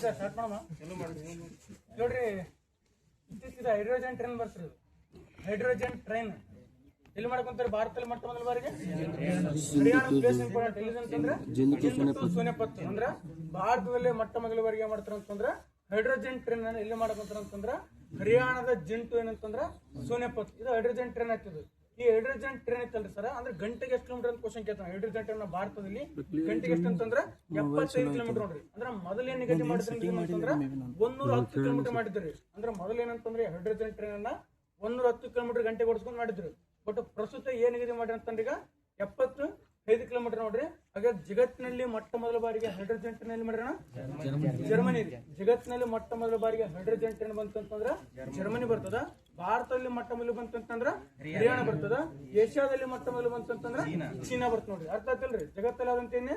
Start ಮಾಡೋಣ. ನೋಡ್ರಿ, ಇತ್ತೀಚಿನ ಹೈಡ್ರೋಜನ್ ಟ್ರೈನ್ ಬರ್ತಿರೋದು. ಹೈಡ್ರೋಜನ್ ಟ್ರೈನ್ ಎಲ್ಲಿ ಮಾಡ್ಕೊಂತಾರೆ? ಭಾರತದಲ್ಲಿ ಮೊಟ್ಟ ಮೊದಲ ಬಾರಿಗೆ ಹರಿಯಾಣ ಪ್ಲೇಸ್ ಇಂಪಾರ್ಟೆಂಟ್. ಎಲ್ಲಿದಂತಂದ್ರೆ ಜಿಂದ್ ಸೋನೆಪತ್ ಅಂದ್ರ ಭಾರತದಲ್ಲಿ ಮೊಟ್ಟ ಮೊದಲ ಬಾರಿಗೆ ಮಾಡ್ತಾರ ಅಂತಂದ್ರ ಹೈಡ್ರೋಜನ್ ಟ್ರೈನ್ ಅನ್ನ ಎಲ್ಲಿ ಮಾಡ್ಕೊಂತಾರ ಅಂತಂದ್ರ ಹರಿಯಾಣದ ಜಿಂಟು ಏನಂತಂದ್ರ ಸೋನೆಪತ್. ಇದು ಹೈಡ್ರೋಜನ್ ಟ್ರೈನ್ ಆಗ್ತದೆ. ಈ ಹೈಡ್ರೋಜನ್ ಟ್ರೈನ್ ಐತಲ್ರಿ ಸರ್, ಅಂದ್ರೆ ಗಂಟೆಗೆ ಎಷ್ಟು ಕಿಲೋಮೀಟರ್ ಅಂತ ಕ್ವಶನ್ ಕೇಳ್ತಾನೆ. ಹೈಡ್ರೋಜನ್ ಟ್ರೈನ್ ಭಾರತದಲ್ಲಿ ಗಂಟೆಗೆ ಎಷ್ಟು ಅಂತಂದ್ರೆ 75 ಕಿಲೋಮೀಟರ್ ನೋಡ್ರಿ. ಅಂದ್ರೆ ಮೊದಲೇನ್ ನಿಗದಿ ಮಾಡಿದ್ರಿ ಅಂತಂದ್ರ 110 ಕಿಲೋಮೀಟರ್ ಮಾಡಿದ್ರಿ. ಅಂದ್ರೆ ಮೊದಲೇನಂತಂದ್ರೆ ಹೈಡ್ರೋಜನ್ ಟ್ರೈನ್ ಅನ್ನ 110 ಕಿಲೋಮೀಟರ್ ಗಂಟೆಗೆ ಓಡಿಸ್ಕೊಂಡು ಮಾಡಿದ್ರು. ಬಟ್ ಪ್ರಸ್ತುತ ಏನ್ ನಿಗದಿ ಮಾಡಿ ಅಂತಂದ್ರೆ ಈಗ 75 ಕಿಲೋಮೀಟರ್ ನೋಡ್ರಿ. ಹಾಗೆ ಜಗತ್ತಿನಲ್ಲಿ ಮೊಟ್ಟ ಮೊದಲ ಬಾರಿಗೆ ಹೈಡ್ರೋಜನ್ ಟ್ರೈನ್ ಎಲ್ಲಿ ಮಾಡ್ಯಾರ? ಜರ್ಮನಿ. ಜಗತ್ತಿನಲ್ಲಿ ಮೊಟ್ಟ ಮೊದಲ ಬಾರಿಗೆ ಹೈಡ್ರೋಜನ್ ಟ್ರೈನ್ ಬಂತಂತಂದ್ರ ಜರ್ಮನಿ ಬರ್ತದ. ಭಾರತದಲ್ಲಿ ಮೊಟ್ಟ ಮೊದಲು ಬಂತಂತಂದ್ರ ಹರಿಯಾಣ ಬರ್ತದ. ಏಷ್ಯಾದಲ್ಲಿ ಮೊಟ್ಟ ಮೊದಲು ಬಂತಂತಂದ್ರ ಚೀನಾ ಬರ್ತ ನೋಡ್ರಿ. ಅರ್ಥ ಆಯ್ತಲ್ರಿ? ಜಗತ್ತಲ್ಲಿ ಆದಂತೇನೆ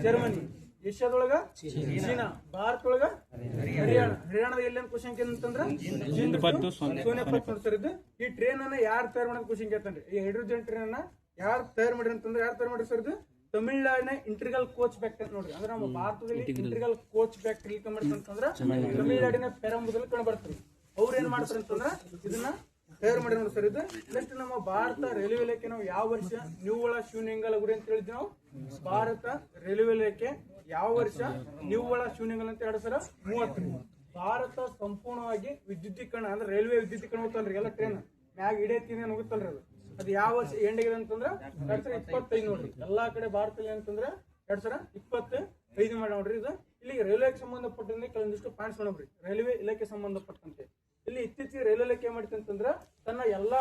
ಜರ್ಮನಿ, ಏಷ್ಯಾದೊಳಗ ಚೀನಾ, ಭಾರತದೊಳಗ ಹರಿಯಾಣ. ಹರಿಯಾಣದ ಎಲ್ಲೇನ್ ಕ್ವಶನ್ ಕೇಳ್ತಂದ್ರ ಸೋನೆಪತ್ ನೋಡ್ತಾರೆ. ಇದು ಈ ಟ್ರೈನ್ ಅನ್ನ ಯಾರು ತಯಾರು ಮಾಡೋದ್ ಕ್ವಶನ್ ಕೇಳ್ತಾನ್ರಿ. ಈ ಹೈಡ್ರೋಜನ್ ಟ್ರೈನ್ ಅನ್ನ ಯಾರು ತಯಾರು ಮಾಡ್ರಿ ಅಂತಂದ್ರೆ ಯಾರು ತಯಾರು ಮಾಡ್ರಿ ಸರ್? ಇದು ತಮಿಳ್ನಾಡಿನ ಇಂಟ್ರಿಗಲ್ ಕೋಚ್ ಫ್ಯಾಕ್ಟರಿ ನೋಡ್ರಿ. ಅಂದ್ರೆ ನಮ್ಮ ಭಾರತದಲ್ಲಿ ಇಂಟ್ರಿಗಲ್ ಕೋಚ್ ಫ್ಯಾಕ್ಟರಿ ಕಂಡ್ಬರ್ತಂದ್ರ ತಮಿಳ್ನಾಡಿನ ಪೆರಂಬುದಲ್ಲಿ ಕಂಡು ಬರ್ತಾರೆ. ಅವ್ರು ಏನ್ ಮಾಡ್ತಾರೆ ಅಂತಂದ್ರ ಇದನ್ನ ತಯಾರು ಮಾಡಿ ನೋಡಿ ಸರ್. ಇದು ನೆಕ್ಸ್ಟ್ ನಮ್ಮ ಭಾರತ ರೈಲ್ವೆ ಇಲಾಖೆ ನಾವು ಯಾವ ವರ್ಷ ನಿವ್ವಳ ಶೂನ್ಯಂಗಲ ಗುರಿ ಅಂತ ಹೇಳಿದ್ವಿ ನಾವು. ಭಾರತ ರೈಲ್ವೆ ಇಲಾಖೆ ಯಾವ ವರ್ಷ ನಿವ್ವಳ ಶೂನ್ಯಂಗಲ ಅಂತ ಹೇಳಿ ಸರ್ 30. ಭಾರತ ಸಂಪೂರ್ಣವಾಗಿ ವಿದ್ಯುದೀಕರಣ ಅಂದ್ರೆ ರೈಲ್ವೆ ವಿದ್ಯುದೀಕರಣ ಹೋಗ್ತಲ್ರಿ. ಎಲ್ಲ ಟ್ರೈನ್ ಮ್ಯಾಗ ಇಡೇತೀನಿ ಹೋಗುತ್ತಲ್ರಿ. ಅದು ಯಾವ ವರ್ಷ ಎಂಡಿಗಿದೆ ಅಂತಂದ್ರ 2025 ನೋಡ್ರಿ. ಎಲ್ಲಾ ಕಡೆ ಭಾರತದಲ್ಲಿ ಏನಂತಂದ್ರ 2025 ಮಾಡಿ ನೋಡ್ರಿ. ಇದು ಇಲ್ಲಿ ರೈಲ್ವೆಗೆ ಸಂಬಂಧಪಟ್ಟಂತೆ ಕೆಲವೊಂದಿಷ್ಟು ಪಾಯಿಂಟ್ಸ್ ನೋಡ್ರಿ. ರೈಲ್ವೆ ಇಲಾಖೆ ಸಂಬಂಧಪಟ್ಟಂತೆ ಇಲ್ಲಿ ಇತ್ತೀಚೆಗೆ ರೈಲ್ವೆ ಇಲಾಖೆ ಮಾಡಿತ ಅಂತಂದ್ರ ತನ್ನ ಎಲ್ಲಾ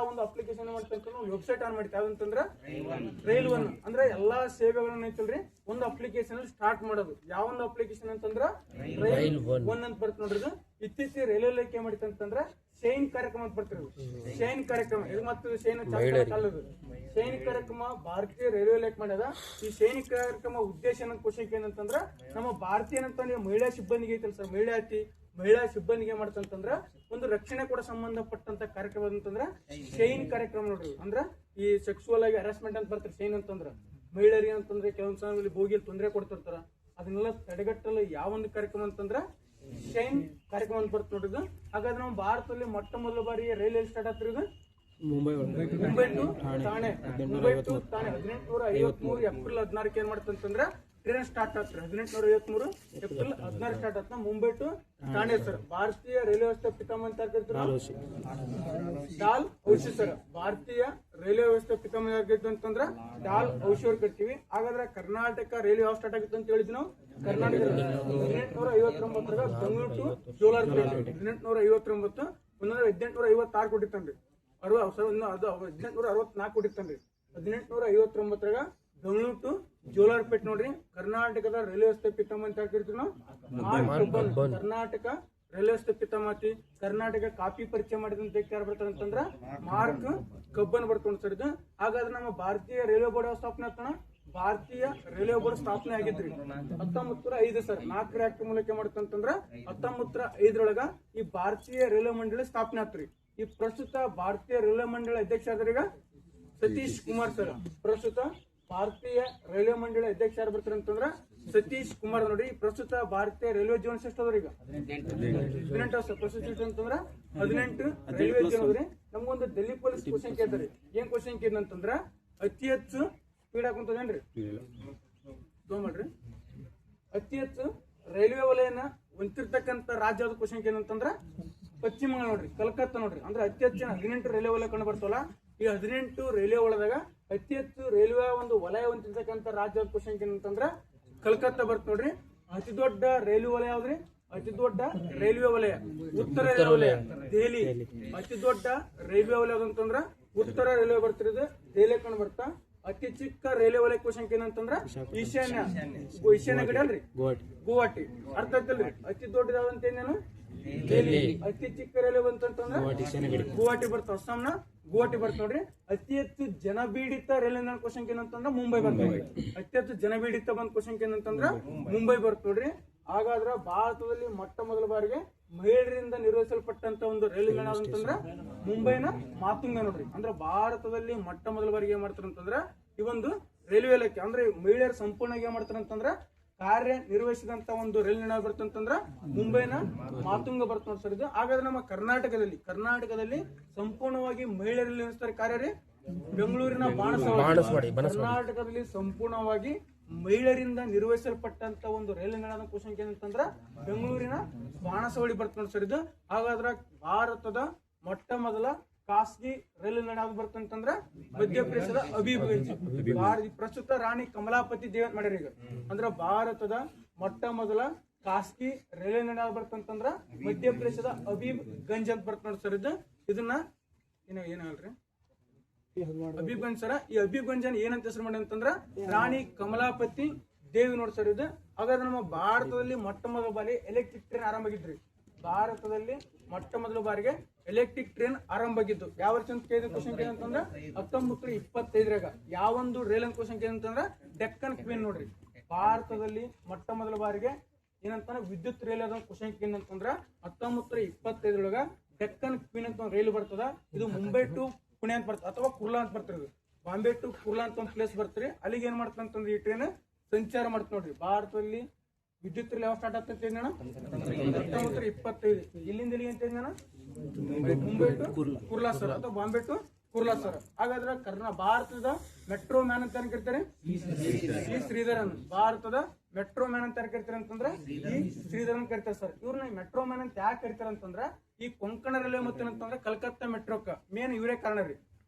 ಒಂದು ಅಪ್ಲಿಕೇಶನ್ ಮಾಡ್ತಂತ ವೆಬ್ಸೈಟ್ ಆನ್ ಮಾಡಿತ್ತು. ಯಾವಂತಂದ್ರ ರೈಲ್ ಒನ್ ಅಂದ್ರೆ ಎಲ್ಲಾ ಸೇವೆಗಳನ್ನ ಐತಲ್ರಿ ಒಂದು ಅಪ್ಲಿಕೇಶನ್ ಸ್ಟಾರ್ಟ್ ಮಾಡೋದು. ಯಾವ ಒಂದು ಅಪ್ಲಿಕೇಶನ್ ಅಂತಂದ್ರ ರೈಲ್ ಒನ್ ಅಂತ ಬರ್ತ ನೋಡ್ರಿ. ಇದು ಇತ್ತೀಚೆಗೆ ರೈಲ್ವೆ ಇಲಾಖೆ ಮಾಡಿತಂತಂದ್ರ ಶೈನ್ ಕಾರ್ಯಕ್ರಮ ಅಂತ ಬರ್ತಿರೋದು. ಶೈನ್ ಕಾರ್ಯಕ್ರಮ ಇದು ಮತ್ತು ಶೈನ್ ಚಾಲದು. ಶೈನ್ ಕಾರ್ಯಕ್ರಮ ಭಾರತೀಯ ರೈಲ್ವೆ ಇಲಾಖೆ ಮಾಡ್ಯದ. ಈ ಶೈನ್ ಕಾರ್ಯಕ್ರಮ ಉದ್ದೇಶ ಕ್ವಶನ್ ಏನಂತಂದ್ರ ನಮ್ಮ ಭಾರತೀಯ ಮಹಿಳಾ ಸಿಬ್ಬಂದಿಗೆ ಐತಲ್ ಸರ್, ಮಹಿಳಾ ಸಿಬ್ಬಂದಿಗೆ ಮಾಡ್ತಂತಂದ್ರ ಒಂದು ರಕ್ಷಣೆ ಕೂಡ ಸಂಬಂಧಪಟ್ಟಂತ ಕಾರ್ಯಕ್ರಮ ಅಂತಂದ್ರ ಶೈನ್ ಕಾರ್ಯಕ್ರಮ ನೋಡ್ರಿ. ಅಂದ್ರ ಈ ಸೆಕ್ಸುವಲ್ ಆಗಿ ಹರಾಸ್ಮೆಂಟ್ ಅಂತ ಬರ್ತಾರೆ ಶೈನ್ ಅಂತಂದ್ರ ಮಹಿಳೆಯರಿಗೆ ಅಂತಂದ್ರೆ ಕೆಲವೊಂದ್ ಸಮಯದಲ್ಲಿ ಬೋಗಿಯಲ್ಲಿ ತೊಂದರೆ ಕೊಡ್ತಿರ್ತಾರ. ಅದನ್ನೆಲ್ಲ ತಡೆಗಟ್ಟಲು ಯಾವ ಒಂದು ಕಾರ್ಯಕ್ರಮ ಅಂತಂದ್ರ ಶೈನ್ ಕಾರ್ಯಕ್ರಮ ಅಂತ ಬರ್ತ ನೋಡ್ರಿ. ಹಾಗಾದ್ರೆ ನಮ್ಮ ಭಾರತದಲ್ಲಿ ಮೊಟ್ಟ ಮೊದಲ ಬಾರಿ ರೈಲ್ ಸ್ಟಾರ್ಟ್ ಆಗ್ತಿರಿ. ಇದು ಮುಂಬೈ ಟು ಥಾಣೆ 1853 ಏಪ್ರಿಲ್ 16 ಏನ್ ಮಾಡ್ತಂತಂದ್ರ ಟ್ರೈನ್ ಸ್ಟಾರ್ಟ್ ಆಗ್ತಾರೆ. 1853 ಏಪ್ರಿಲ್ 16 ಸ್ಟಾರ್ಟ್ ಆಗ್ತ ಮುಂಬೈ ಟು ಥಾಣೆ ಸರ್. ಭಾರತೀಯ ರೈಲ್ವೆ ವ್ಯವಸ್ಥೆ ಪಿತಾಮಹ ಅಂತ ಡಾಲ್ ಔಷಿ ಸರ್. ಭಾರತೀಯ ರೈಲ್ವೆ ವ್ಯವಸ್ಥೆ ಪಿತಾಮಹ ಅಂತಂದ್ರ ಡಾಲ್ ಔಷಿ ಅವ್ರು ಕರಿತೀವಿ. ಹಾಗಾದ್ರೆ ಕರ್ನಾಟಕ ರೈಲ್ವೆ ಯಾವ ಸ್ಟಾರ್ಟ್ ಆಗುತ್ತೆ ಅಂತ ಹೇಳಿದ್ವಿ ನಾವು. ಕರ್ನಾಟಕ 1859 ಬೆಂಗಳೂರು ಟು ಜೋಲಾರ್ಪೇಟೆ 1859 1856 ಕೊಟ್ಟಿತ್ತನ್ರಿ. 1864 ಕೊಟ್ಟಿತ್ತನ್ರಿ. 1859 ಬೆಂಗಳೂರು ಟು ಜೋಲಾರ್ಪೇಟೆ ನೋಡ್ರಿ. ಕರ್ನಾಟಕದ ರೈಲ್ವೆ ವ್ಯವಸ್ಥೆ ಪಿತಾಮಹ ಅಂತ ಕರಿತೀವಿ ನಾವು. ಕರ್ನಾಟಕ ರೈಲ್ವೆ ವ್ಯವಸ್ಥೆ ಪಿತಾಮಹಿ. ಕರ್ನಾಟಕ ಕಾಪಿ ಪರಿಚಯ ಮಾಡಿದಂತ ಯಾರು ಬರ್ತಾರೆ ಅಂತಂದ್ರ ಮಾರ್ಕ್ ಕಬ್ಬನ್ ಬರ್ಕೊಂಡು ಸರ್. ಇದು ಹಾಗಾದ್ರೆ ನಮ್ಮ ಭಾರತೀಯ ರೈಲ್ವೆ ಬೋರ್ಡ್ ಸ್ಥಾಪನೆ ಆಗ್ತಾನ. ಭಾರತೀಯ ರೈಲ್ವೆ ಬೋರ್ಡ್ ಸ್ಥಾಪನೆ ಆಗಿದ್ರಿ 1905 ಸರ್. 4 ಆಕ್ಟ್ ಮೂಲಕ ಮಾಡ್ತಂತಂದ್ರ 1905 ಈ ಭಾರತೀಯ ರೈಲ್ವೆ ಮಂಡಳಿ ಸ್ಥಾಪನೆ ಆಗ್ತರಿ. ಈ ಪ್ರಸ್ತುತ ಭಾರತೀಯ ರೈಲ್ವೆ ಮಂಡಳಿ ಅಧ್ಯಕ್ಷ ಆದ್ರೆ ಈಗ ಸತೀಶ್ ಕುಮಾರ್ ಸರ್. ಪ್ರಸ್ತುತ ಭಾರತೀಯ ರೈಲ್ವೆ ಮಂಡಳಿ ಅಧ್ಯಕ್ಷ ಯಾರು ಬರ್ತಾರೆ ಅಂತಂದ್ರ ಸತೀಶ್ ಕುಮಾರ್ ನೋಡ್ರಿ. ಪ್ರಸ್ತುತ ಭಾರತೀಯ ರೈಲ್ವೆ ಜೋನ್ ಎಷ್ಟು ಅದ್ರಿ? ಈಗ 18 ಸರ್. ಪ್ರಸ್ತುತ ಅಂತಂದ್ರ 18 ರೈಲ್ವೆ ಜೋನ್ ಅದ್ರಿ. ನಮ್ಗೊಂದು ಡೆಲ್ಲಿ ಪೊಲೀಸ್ ಕ್ವಶನ್ ಕೇಳ್ತಾರೆ. ಏನ್ ಕ್ವಶನ್ ಕೇಳಿದಂತಂದ್ರ ಅತಿ ಹೆಚ್ಚು ಸ್ಪೀಡ್ ಹಾಕುಂತದೇನ್ರಿ ಮಾಡ್ರಿ. ಅತಿ ಹೆಚ್ಚು ರೈಲ್ವೆ ವಲಯನ ಹೊಂದಿರ್ತಕ್ಕಂಥ ರಾಜ್ಯದ ಕ್ವಶನ್ ಏನಂತಂದ್ರ ಪಶ್ಚಿಮ ಬಂಗಾಳ ನೋಡ್ರಿ. ಕಲ್ಕತ್ತಾ ನೋಡ್ರಿ. ಅಂದ್ರೆ ಅತಿ ಹೆಚ್ಚಿನ 18 ರೈಲ್ವೆ ವಲಯ ಕಂಡು ಬರ್ತವಲ್ಲ. ಈ 18 ರೈಲ್ವೆ ಒಳದಾಗ ಅತಿ ಹೆಚ್ಚು ರೈಲ್ವೆ ಒಂದು ವಲಯ ಹೊಂದಿರ್ತಕ್ಕಂಥ ರಾಜ್ಯದ ಕ್ವಶನ್ ಏನಂತಂದ್ರ ಕಲ್ಕತ್ತಾ ಬರ್ತ ನೋಡ್ರಿ. ಅತಿ ದೊಡ್ಡ ರೈಲ್ವೆ ವಲಯ ಯಾವ್ದ್ರಿ? ಅತಿ ದೊಡ್ಡ ರೈಲ್ವೆ ವಲಯ ಉತ್ತರ ರೈಲ್ವೆ ವಲಯ ದೆಹಲಿ. ಅತಿ ದೊಡ್ಡ ರೈಲ್ವೆ ವಲಯ ಅಂತಂದ್ರ ಉತ್ತರ ರೈಲ್ವೆ ಬರ್ತಿರೋದು ದೆಹಲಿ ಕಂಡು ಬರ್ತಾ. ಅತಿ ಚಿಕ್ಕ ರೈಲ್ವೆ ವಲಯ ಕ್ವಶನ್ ಏನಂತಂದ್ರ ಈಶಾನ್ಯ ಕಡೆ ಅಲ್ರಿ ಗುವಾಹಟಿ. ಅರ್ಥ ಆಗ್ತಲ್ರಿ? ಅತಿ ದೊಡ್ಡದಾದಂತ ಏನೇನು ದೆಹಲಿ. ಅತಿ ಚಿಕ್ಕ ರೈಲ್ವೆ ಬಂತಂದ್ರ ಗುವಾಹಟಿ ಬರ್ತಾವ. ಅಸ್ಸಾಂನ ಗುವಾಹಟಿ ಬರ್ತ ನೋಡ್ರಿ. ಅತಿ ಹೆಚ್ಚು ಜನಬೀಡಿತ ರೈಲ್ವೆ ಕ್ವಶನ್ ಏನಂತಂದ್ರ ಮುಂಬೈ ಬರ್ತದೆ. ಅತಿ ಹೆಚ್ಚು ಜನಬೀಡಿತ ಬಂದ ಕ್ವಶನ್ ಏನಂತಂದ್ರ ಮುಂಬೈ ಬರ್ತ ನೋಡ್ರಿ. ಹಾಗಾದ್ರ ಭಾರತದಲ್ಲಿ ಮೊಟ್ಟ ಮೊದಲ ಬಾರಿಗೆ ಮಹಿಳೆಯರಿಂದ ನಿರ್ವಹಿಸಲ್ಪಟ್ಟಂತ ಒಂದು ರೈಲು ನಿಲ್ದಾಣ ಅಂತಂದ್ರ ಮುಂಬೈನ ಮಾತುಂಗ ನೋಡ್ರಿ. ಅಂದ್ರೆ ಭಾರತದಲ್ಲಿ ಮೊಟ್ಟ ಮೊದಲ ಬಾರಿಗೆ ಏನ್ ಮಾಡ್ತಾರಂತಂದ್ರ ಈ ಒಂದು ರೈಲ್ವೆ ಇಲಾಖೆ ಅಂದ್ರೆ ಮಹಿಳೆಯರು ಸಂಪೂರ್ಣ ಏನ್ ಮಾಡ್ತಾರಂತಂದ್ರ ಕಾರ್ಯ ನಿರ್ವಹಿಸಿದಂತ ಒಂದು ರೈಲು ನಿಲ್ದಾಣ ಬರ್ತಂತಂದ್ರ ಮುಂಬೈನ ಮಾತುಂಗ ಬರ್ತ ನೋಡಿ ಸರ್ ಇದು. ಹಾಗಾದ್ರೆ ನಮ್ಮ ಕರ್ನಾಟಕದಲ್ಲಿ ಸಂಪೂರ್ಣವಾಗಿ ಮಹಿಳೆಯರಲ್ಲಿ ನಿರ್ವಹಿಸ್ತಾರೆ ಕಾರ್ಯ ರೀ ಬೆಂಗಳೂರಿನ ಬಾಣಸವಾಡಿ. ಕರ್ನಾಟಕದಲ್ಲಿ ಸಂಪೂರ್ಣವಾಗಿ ಮಹಿಳೆಯರಿಂದ ನಿರ್ವಹಿಸಲ್ಪಟ್ಟಂತ ಒಂದು ರೈಲು ನಿಲ್ದಾಣ ಕ್ವಶನ್ ಏನಂತಂದ್ರ ಬೆಂಗಳೂರಿನ ಬಾಣಸವಾಡಿ ಬರ್ತ ನೋಡಿ ಸರ್ ಇದು. ಹಾಗಾದ್ರೆ ಭಾರತದ ಮೊಟ್ಟ ಮೊದಲ ಖಾಸಗಿ ರೈಲು ನಿಲ್ದಾಣ ಯಾವ್ದು ಬರ್ತಂತಂದ್ರ ಮಧ್ಯಪ್ರದೇಶದ ಹಬೀಬ್ಗಂಜ್. ಪ್ರಸ್ತುತ ರಾಣಿ ಕಮಲಾಪತಿ ದೇವ್ ಮಾಡ್ಯಾರ ಈಗ. ಅಂದ್ರ ಭಾರತದ ಮೊಟ್ಟ ಮೊದಲ ಖಾಸಗಿ ರೈಲು ನಿಲ್ದಾಣ ಯಾವ್ದು ಬರ್ತಂತಂದ್ರ ಮಧ್ಯಪ್ರದೇಶದ ಹಬೀಬ್ಗಂಜ್ ಅಂತ ಬರ್ತ ನೋಡಿ ಸರ್ ಇದು. ಇದನ್ನ ಏನ್ ಹೇಳ್ರಿ ಹಬೀಬ್ಗಂಜ್ ಸರ. ಈ ಹಬೀಬ್ಗಂಜ್ ಏನಂತ ಹೆಸರು ಮಾಡಿ ಅಂತಂದ್ರ ರಾಣಿ ಕಮಲಾಪತಿ ದೇವಿ ನೋಡಿ ಸರ್ ಇದು. ಹಾಗಾದ್ರೆ ನಮ್ಮ ಭಾರತದಲ್ಲಿ ಮೊಟ್ಟ ಮೊದಲ ಬಾರಿ ಎಲೆಕ್ಟ್ರಿಕ್ ಟ್ರೈನ್ ಆರಂಭ ಆಗಿದ್ರಿ. ಭಾರತದಲ್ಲಿ ಮೊಟ್ಟ ಮೊದಲ ಬಾರಿಗೆ ಎಲೆಕ್ಟ್ರಿಕ್ ಟ್ರೈನ್ ಆರಂಭ ಆಗಿದ್ದು ಯಾವ ವರ್ಷ ಅಂತ ಕೇಳಿದ ಕ್ವಶನ್ ಏನಂತಂದ್ರ 1925ರಾಗ. ಯಾವೊಂದು ರೈಲ್ ಅಂತ ಕ್ವಶನ್ ಏನಂತಂದ್ರ ಡೆಕ್ಕನ್ ಕ್ವೀನ್ ನೋಡ್ರಿ. ಭಾರತದಲ್ಲಿ ಮೊಟ್ಟ ಮೊದಲ ಬಾರಿಗೆ ಏನಂತ ವಿದ್ಯುತ್ ರೈಲ್ ಅದ ಕ್ವಶನ್ ಏನಂತಂದ್ರ 1925ರೊಳಗ ಡೆಕ್ಕನ್ ಕ್ವೀನ್ ಅಂತ ಒಂದು ರೈಲು ಬರ್ತದ. ಇದು ಮುಂಬೈ ಟು ಪುಣೆ ಅಂತ ಬರ್ತದೆ ಅಥವಾ ಕುರ್ಲಾ ಅಂತ ಬರ್ತಿರೋದು. ಬಾಂಬೆ ಟು ಕುರ್ಲಾ ಅಂತ ಒಂದು ಪ್ಲೇಸ್ ಬರ್ತೀರಿ. ಅಲ್ಲಿಗೆ ಏನ್ ಮಾಡ್ತಂತಂದ್ರೆ ಈ ಟ್ರೈನ್ ಸಂಚಾರ ಮಾಡ್ತ ನೋಡ್ರಿ. ಭಾರತದಲ್ಲಿ ವಿದ್ಯುತ್ ರೈಲು ಯಾವ ಸ್ಟಾರ್ಟ್ ಆಗ್ತೈತಿ ಅಣ್ಣ 1925. ಇಲ್ಲಿಂದ ಎಲ್ಲಿಗೆ ಅಂತ ಅಣ್ಣ ಮುಂಬೈ ಟು ಕುರ್ಲಾ ಸರ್ ಅಥವಾ ಬಾಂಬೆ ಟು ಕುರ್ಲಾ ಸರ್. ಹಾಗಾದ್ರೆ ಭಾರತದ ಮೆಟ್ರೋ ಮ್ಯಾನ್ ಅಂತ ಕರಿತಾರೆ ಈ ಶ್ರೀಧರನ್. ಭಾರತದ ಮೆಟ್ರೋ ಮ್ಯಾನ್ ಅಂತ ಕರಿತಾರೆ ಅಂತಂದ್ರೆ ಈ ಶ್ರೀಧರನ್ ಕರಿತಾರೆ ಸರ್. ಇವ್ರನ್ನ ಮೆಟ್ರೋ ಮ್ಯಾನ್ ಅಂತ ಯಾಕೆ ಕರಿತಾರೆ ಅಂತಂದ್ರ ಈ ಕೊಂಕಣ ರೈಲ್ವೆ ಮತ್ತೆ ಅಂತಂದ್ರೆ ಕಲ್ಕತ್ತಾ ಮೆಟ್ರೋಕ್ಕ ಮೇನ್ ಇವರೇ ಕಾರಣ ರೀ.